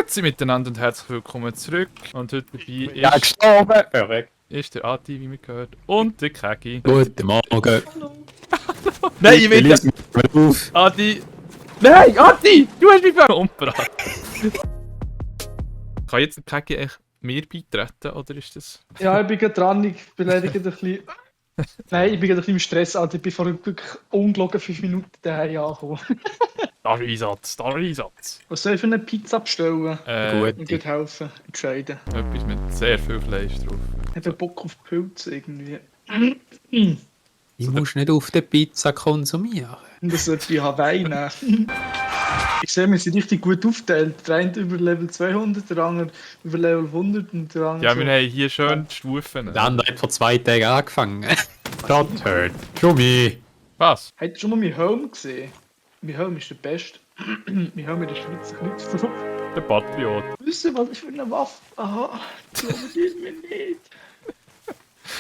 Grüezi miteinander und herzlich willkommen zurück. Und heute dabei Ja, gestorben! Verrückt. ist der Ati, wie wir gehört, und der Kegi. Guten Morgen. Nein, ich will Lies mich mal auf. Ati! Nein, Ati! Du hast mich umgebracht! Kann jetzt der Kegi echt mir beitreten, oder ist das... Ja, ich bin gerade dran, ich bin leider gerade ein bisschen... Nein, ich bin gerade ein bisschen im Stress, Alter. Ich bin vor wirklich ungelogen 5 Minuten daheim angekommen. Da ist Einsatz, da ist Einsatz. Was soll ich für eine Pizza bestellen? Gut. Und gut helfen, entscheiden. Etwas mit sehr viel Fleisch drauf. Ich habe Bock auf Pilze irgendwie. Ich muss nicht auf der Pizza konsumieren. Und das sollte ich Hawaii nehmen. Ich sehe, wir sind richtig gut aufgeteilt. Der eine über Level 200, der andere über Level 100 und der andere Ja, so. wir haben hier schön die Stufen. Der andere hat vor 2 Tagen angefangen. Das hört. Schummi. Was? Habt ihr schon mal mein Helm gesehen? Mein Helm ist der beste. Mein Helm in der Schweiz knüpft drauf. Der Patriot. Wisst ihr, was ich für eine Waffe habe? Glaubt ihr mir nicht?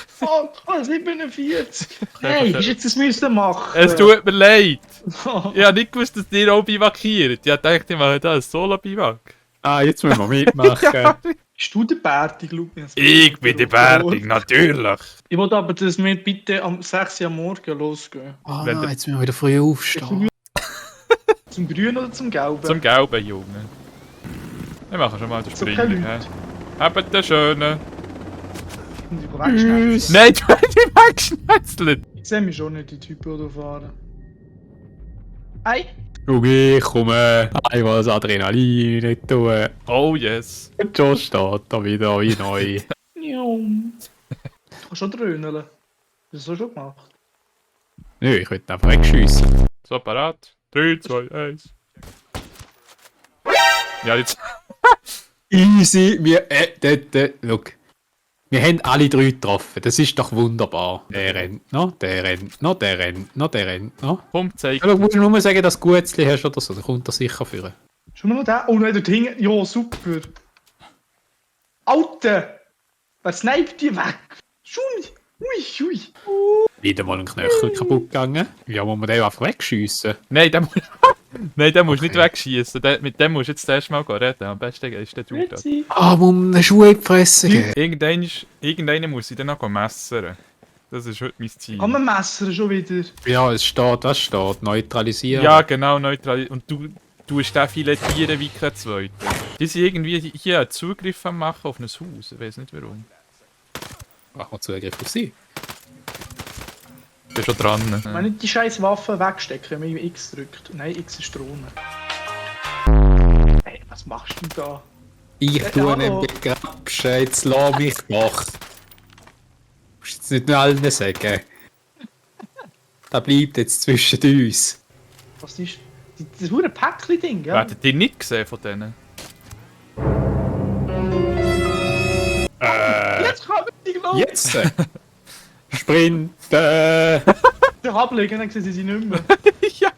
Fuck, 47! Hey, ich jetzt das müssen machen! Es tut mir leid! Ich habe nicht gewusst, dass ihr auch bivakiert. Ich dachte, ich mache da ein Solo-Biwak. Ah, jetzt müssen wir mitmachen. Bist du der Bärtig, Lukas? Ich bin der Bärtig, natürlich. Ich wollte aber, dass wir bitte am 6 Uhr am Morgen losgehen. Ah, Wenn der- jetzt müssen wir wieder früh aufstehen. Zum Grünen oder zum Gelben? Zum gelben Jungen. Wir machen schon mal den So Springer. keine hä? Leute. Habt den schönen. Und ich wegschneiden. Tschüss. Nein, du hast mich weggeschnetzelt. Ich sehe mich schon nicht, die Typen, die da fahren. Ei! Schummi, komm. Einmal das Adrenalin nicht tun. Oh yes. Und schon steht er wieder wie neu. Du kannst schon dröhneln. Hast du das so schon gemacht? Nö, ich will einfach wegschiessen. So, parat. 3, 2, 1. Ja, jetzt. Easy. Look. Wir haben alle 3 getroffen. Das ist doch wunderbar. Der rennt noch, der rennt noch, der rennt noch, der rennt noch. Komm, zeig. Ja, du musst nur sagen, dass du Gutzli hast oder so. Dann kommt er sicher führen. Schon mal noch den? Oh nein, dort hinten. Ja, super. Alter! Wer sniped die weg? Schumi! Ui, ui. Wieder mal ein Knöchel kaputt gegangen. Ja, muss man den einfach wegschiessen. Nein, den, Nein, den musst du Okay. nicht wegschießen. Mit dem musst du jetzt zuerst mal reden. Am besten ist der du da. Grüezi. Ah, muss man eine Schuhe in die Fresse geben. Irgendeiner muss ich dann noch messern. Das ist heute mein Ziel. Haben wir Messer schon wieder? Ja, es steht, was steht? Neutralisieren. Ja, genau, neutral. Und du tust den filetieren wie kein Zweiter. Die sind irgendwie hier einen Zugriff am machen auf ein Haus. Ich weiß nicht warum. Machen wir Zugriff auf sie. Ich bin schon dran. Ich meine nicht die scheiß Waffe wegstecken, wenn man X drückt. Nein, X ist Drohne. Ey, was machst du da? Ich tue ihn hallo. begrapschen, jetzt lass mich doch. Du musst jetzt nicht nur allen sagen. Das bleibt jetzt zwischen uns. Was ist. Das hure Päckchen-Ding, ja? Werdet ihr nicht gesehen von denen? Jetzt kann man nicht los! Jetzt! Sprinten! Den ablegen, dann sehen sie nicht mehr. Ja.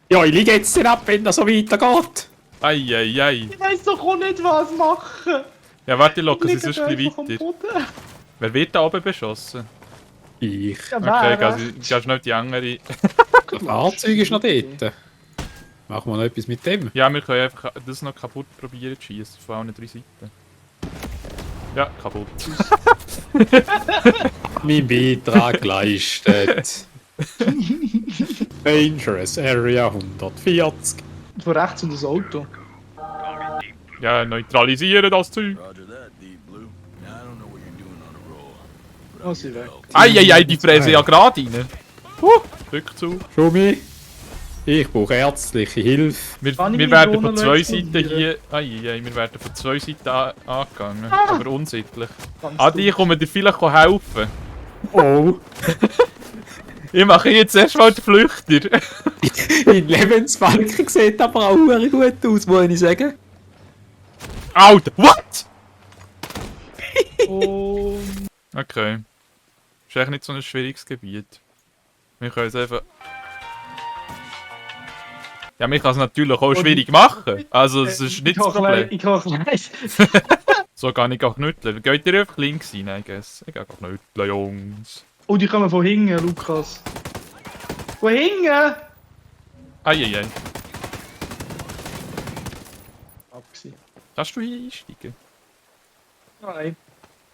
Ja, ich liege jetzt nicht ab, wenn das so weitergeht. Eieiei. Ich weiss doch auch nicht, was machen. Ja, warte, locker, sie Liegen sonst ein einfach bisschen am weiter. Boden. Wer wird da oben beschossen? Ich. Ja, Okay, wer? geh schnell die andere. Das Fahrzeug ist noch dort. Machen wir noch etwas mit dem? Ja, wir können einfach das noch kaputt probieren zu schießen. Von allen 3 Seiten. Ja, kaputt. Mein Beitrag geleistet. Dangerous Area 140. Von rechts und das Auto. Ja, neutralisieren das Zeug. Roger that, Deep Blue. Now, I don't know what you're doing on the roll. But Oh, sie weg. Eieiei, die fräsen ja gerade rein. Rückzug. Schumi, ich brauche ärztliche Hilfe. Wir Kann ich wir meine werden von Drohne 2 explodieren? Seiten hier. Eieiei, wir werden von 2 Seiten angegangen. Aber unsittlich. Ganz Adi, ich komme dir vielleicht helfen. Oh, Ich mache jetzt erstmal den Flüchter. mein Lebensbalken sieht aber auch sehr gut aus, muss ich sagen. Alter, what? Und Okay. Ist echt nicht so ein schwieriges Gebiet. Wir können es einfach... Ja, man kann es natürlich auch schwierig machen. Also, es ist nicht das Problem. Ich kann gleich. So kann ich auch knütteln. Geht ihr einfach links rein, I guess. Ich gehe auch knütteln, Jungs. Oh, die kommen von hinten, Lukas. Von hinten? Eieiei. gewesen. Darfst du hier einsteigen? Nein,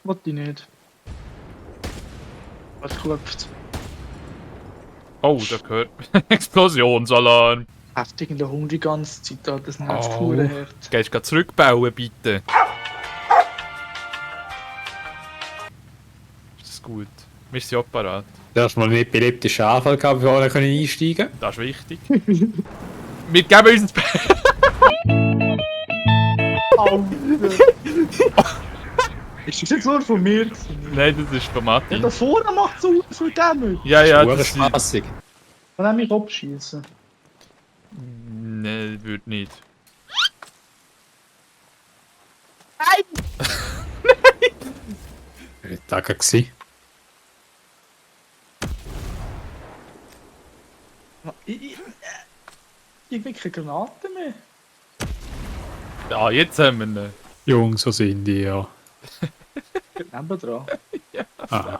wollte ich nicht. Was klopft? Oh, da gehört Explosionsalarm. Heftig in der Hund die ganze Zeit, da das nervt Au. hart. Gehst du zurückbauen, bitte? Ist das gut? Wir sind ja parat. Du hast mal einen epileptischen Anfall gehabt, bevor wir einsteigen können. Das ist wichtig. Wir geben uns ins Bett. Ist das jetzt nur von mir gewesen? Nein, das ist von Ja, Martin. da vorne macht so viel Damage. Ja, ja, Pure das ist... spassig. Kann er mich abschießen? Nein, würde nicht. Da gewesen. Ich will keine Granaten mehr. Ah, jetzt haben wir ihn. Jungs, so sind die ja. Nebendran. Aha.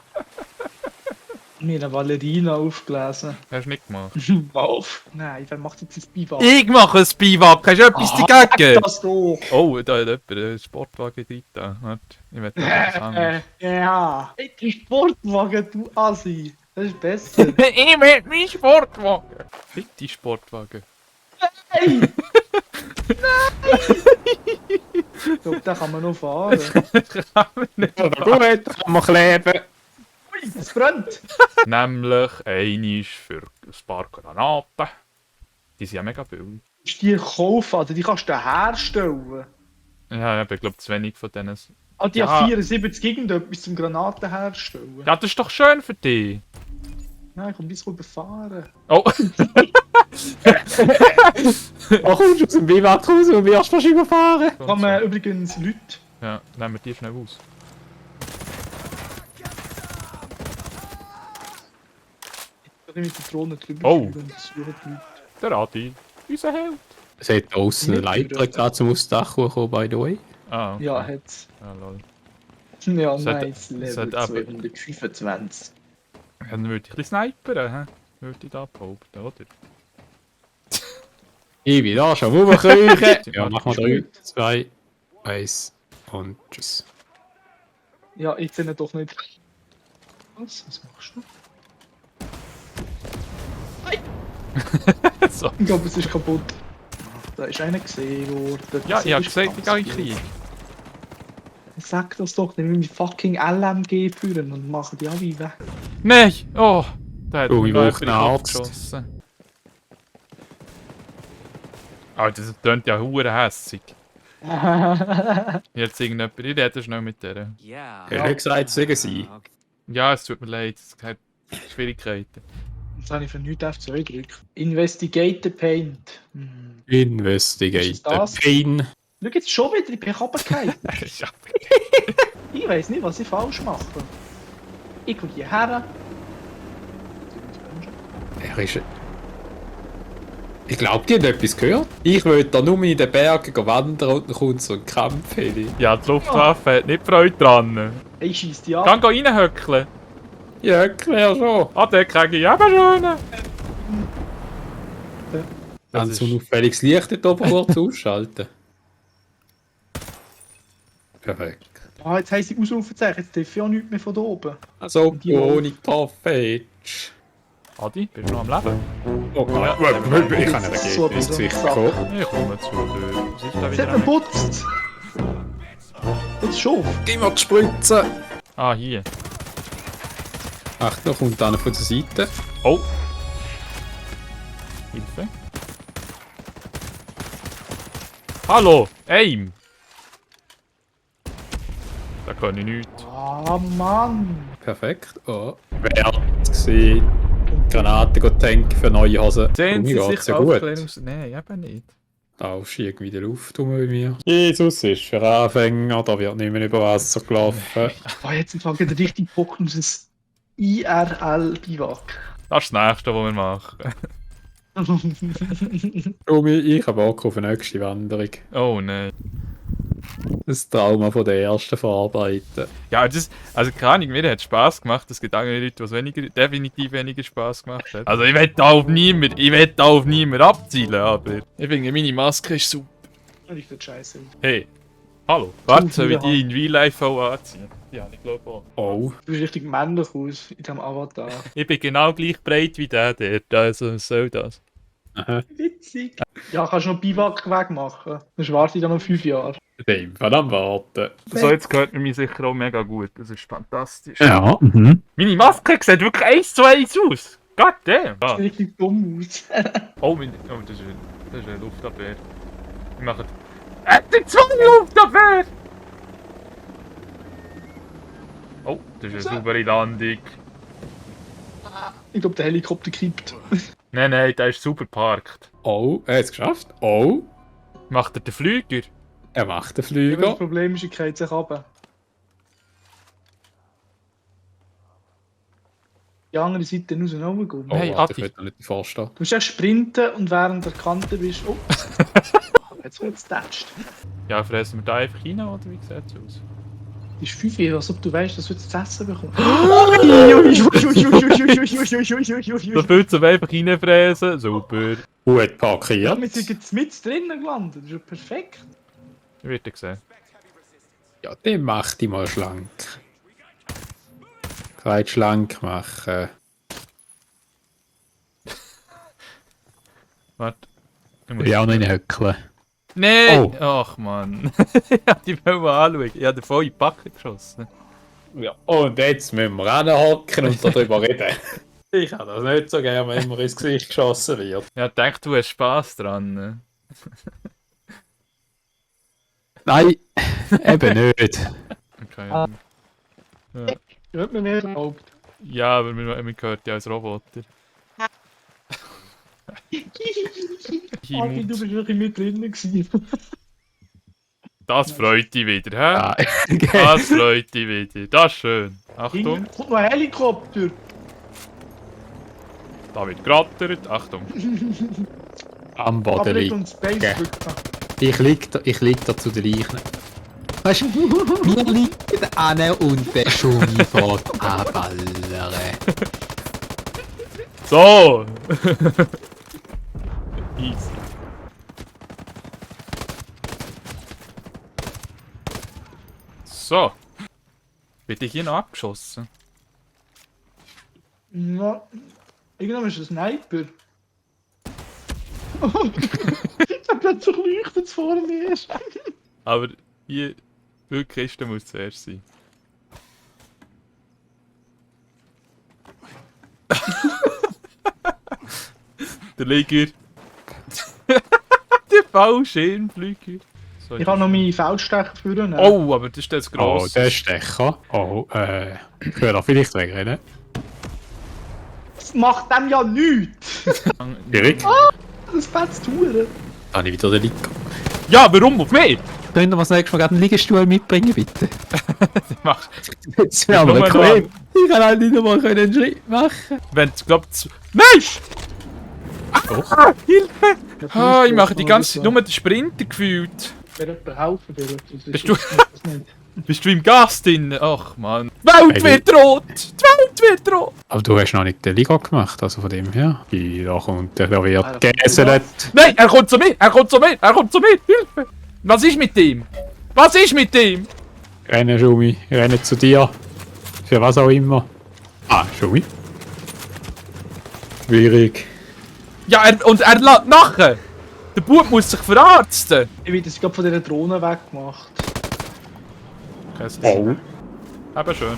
Mir eine Valerina aufgelesen. Hast du nicht gemacht? Auf. Nein, wer macht jetzt das Biwak? Ich mache ein Biwak, hast du etwas dagegen? Das doch! Oh, da hat jemand einen Sportwagen drin. Warte, ich werde etwas anderes. Ja. Ey, die Sportwagen, du Assi. Das ist besser. Ich will meinen Sportwagen. Fick die Sportwagen. Hey! Ich glaube, den kann man noch fahren. Gut, kann man kleben. Ui, es brennt! Nämlich einmal für ein paar Granaten. Die sind ja mega billig. Ist die kaufen, also die kannst du herstellen. Ja, ich glaube zu wenig von denen. Ah, die Ja. haben 74 irgendetwas zum Granaten herstellen. Ja, das ist doch schön für dich. Nein, komm, bis überfahren. Oh, Oh, kommst du aus dem Biwak raus und wirst fast überfahren? Kann man übrigens Leute. ja, nehmen wir die schnell aus. Mit der Drohne drüber Oh. fliegen und suchen die Leute. Der Adi, unser Held. Es hat draussen eine Leiter gerade zum Dach hochgekommen, by the way. Ah, okay. Ja, hat's. Ah, lol. Ja, Es hat- nice. es Level hat aber- 225. Dann würde ich ein bisschen snipern, hä? Würde ich da behaupten, oder? Ich bin da schon rumkriechen. Ja, Ja, machen wir 3, 2, 1 und tschüss. Ja, ich zähle doch nicht. Was machst du? So. Ich glaube, es ist kaputt. Da ist einer gesehen worden. Ja, Das ich habe ist gesagt, ich ganz gehe in den gut. Krieg. Sag das doch, nimm mit fucking LMG führen und machen die alle weg. Nein! Oh! Da hat Oh, mir ich noch brauche jemand einen in den Kopf Arzt. geschossen. Alter, das klingt ja hure hässig. Jetzt irgendjemand, ich rede schnell mit der. Yeah. Er hat gesagt, sagen sie. Ja, es tut mir leid, es hat Schwierigkeiten. Jetzt habe ich für nichts F2 gedrückt. Investigate the Paint. Investigate Was ist das? Pain. Schau jetzt schon wieder, ich bin runtergefallen. Ja. Ich weiß nicht, was ich falsch mache. Ich gehe hierher. Er ist... Ich glaube, die haben etwas gehört. Ich will da nur in den Bergen wandern und dann kommt so ein Kampf hin. Ja, die Luftwaffe hat nicht Freude dran. Ich schieße die ab. Kann reinhöckeln. Ja, klar schon. Ah, den kriege ich eben schon. Wenn so ein auffälliges Licht dort oben kurz ausschalten. Perfekt. Ah, jetzt haben sie Ausrufezeichen, jetzt darf ich auch nichts mehr von da oben. Also, Die ohne Toffetsch. Adi, bist du noch am Leben? Oh Ja. Gott, ich kann nicht So gehen, ins ein Gesicht Sack. kommen. Ich komme zu dir. Was ist da Jetzt wieder? hat man putzt. Jetzt schon. Gib mir die Spritze. Ah, hier. Ach, da kommt einer von der Seite. Oh! Hilfe. Hallo! Aim! Da kann ich nichts. Ah, Mann. Perfekt. Oh. Wer hat gesehen? Granaten tanken für neue Hosen. Sehen Sie Mir sich geht's ja gut. Aufklärungs... Nein, eben nicht. Da ist irgendwie in der Luft rum bei mir. Jesus ist für Anfänger, da wird nicht mehr über Wasser gelaufen. Oh, jetzt fangen wir richtig Bock aus das IRL-Biwak. Das ist das Nächste, was wir machen. Tommy, ich habe Bock auf eine nächste Wanderung. Oh nein. Das Trauma von der ersten verarbeiten. Ja, das... Also keine Ahnung, mir hat es Spass gemacht. Es gibt andere Leute, was definitiv weniger Spass gemacht hat. Also ich will da auf niemand abzielen, aber... Ich finde, meine Maske ist super. Ich finde scheiße. Hey, hallo. Warte, soll ich viele die in Real Life auch anziehen? Ja, ich glaube auch. Oh. Du siehst richtig männlich aus in diesem Avatar. Ich bin genau gleich breit wie der dort, also was soll das? Aha. Witzig. Ja, kannst du noch Biwak wegmachen. Dann warte ich dann noch 5 Jahre. Dem Fall am Warten. So, jetzt gehört mir sicher auch mega gut. Das ist fantastisch. Ja, mhm. Meine Maske sieht wirklich 1:1 aus. God damn. Das Ja. sieht richtig dumm aus. Oh, das ist eine Luftabwehr. Wir machen... die 2 Luftabwehr! Oh, das ist eine saubere Landung. Ich glaube, der Helikopter kippt. Nein, der ist super geparkt. Oh, er hat es geschafft. Oh, Macht er den Flüger? er macht den Ja, Flüger. das Problem ist, er geht sich runter. Die andere Seite raus und runtergehen. Oh, Hey, warte, Adi. ich will noch nicht vorstellen. Du musst erst sprinten und während der Kante bist. Oh! Jetzt wird's tätscht. Ja, fressen wir da einfach rein, oder wie sieht es aus? Das ist 5 Jahre, als ob du weißt, dass du jetzt zu essen bekommst. So viel zum einfach reinfräsen. Super. Gut Ja, parkiert. wir sind jetzt mit drinnen gelandet. Das ist ja perfekt. Wird ja gesehen. Ja, den mach die mal schlank. Gerade schlank machen. Warte. Ich auch noch reinhöckeln. Nein! Oh. Ach man. Ich hab die wollen anschauen. Ich hab den voll in die Backe geschossen. Ja, und jetzt müssen wir ranhocken und darüber reden. Ich habe das nicht so gerne, wenn mir ins Gesicht geschossen wird. Ja, ich denke, du hast Spass dran. Ne? Nein, eben nicht. Okay. Ah. Ja. Hört man mehr erlaubt. Ja, aber wir gehört ja als Roboter. Adi, du bist wirklich mit drinnen gewesen. Das freut dich wieder, hä? Ah, Das freut dich wieder. Das ist schön. Achtung, Hinten kommt noch ein Helikopter. da wird gerattert. Achtung. am Boden Public liegt. und Space Okay. drücken. Ich lieg da zu den Leichen. Weißt du, wir liegen an und der Schumi fährt anballern. So! Easy. So. Wird ich hier noch abgeschossen? Ja, irgendwann ist ein Sniper. Plötzlich leuchtet es vor mir. Aber hier, wirklich Kiste muss zuerst sein. Der Liger. Der Fallschirmflüger. Ich habe noch meine Feldstecher führen. Oh, aber das ist das Oh, gross. der Stecher. Oh, ich würde da vielleicht wegrennen. Das macht dem ja nichts. Erik, Das fetzt Touren. da habe ich wieder den Liger. Ja, warum auf mich? Könnt ihr mir das nächste Mal gerade einen Liegestuhl mitbringen, bitte? Mach, Jetzt wäre aber Nur ein noch Problem. Ich kann halt nicht einmal einen Schritt machen. wenn es glaubt. Nein! Ah, Hilfe! Ah, ich mache die ganze Zeit nur den Sprinter gefühlt. Wer jemand helfen will. Bist du- Bist du im Gas drin? Ach man. Die Welt wird rot! Die Welt wird rot! Aber du hast noch nicht den Liga gemacht, also von dem her. Da kommt der Ah, wird das geäselt. Nein, er kommt zu mir! Er kommt zu mir! Er kommt zu mir! Hilfe! Was ist mit dem? Was ist mit dem? Rennen, Schumi, rennen zu dir. Für was auch immer. Ah, Schumi. Schwierig. Ja, er lässt nachher! Der Bub muss sich verarzten! Ich werde es gerade von dieser Drohne weggemacht. Oh. Aber schön.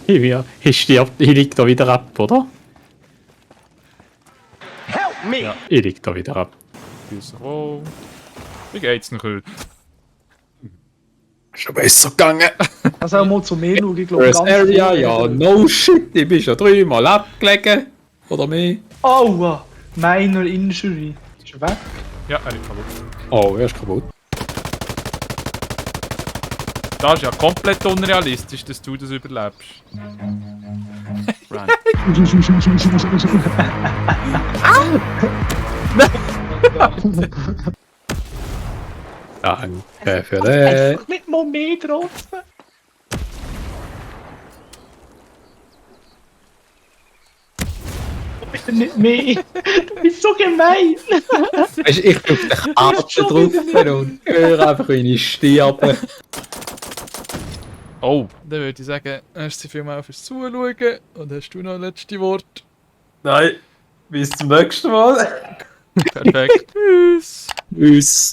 Hier stirbt, hier liegt er wieder ab, oder? Help me! Ja. Hier liegt er wieder ab. Grüße wohl. Wie geht's noch heute? Schon besser gegangen. Also auch mal zu mir schauen, ich glaube First Area, viel. ja, no shit. Ich bin schon 3-mal abgelegen. Oder mehr. Aua! Minor Injury. Ist er weg? Ja, er ist kaputt. Oh, er ist kaputt. Das ist ja komplett unrealistisch, dass du das überlebst. Run. Danke für den. Einfach nicht mal mehr getroffen. Wo ist der nicht mehr. Du bist so gemein. Weißt du, ich drücke den Karte drücken und höre einfach, wie ich sterbe. Oh, dann würde ich sagen, merci vielmals fürs Zuschauen und hast du noch letzte Wort? Nein, bis zum nächsten Mal. Perfekt. Tschüss. Tschüss.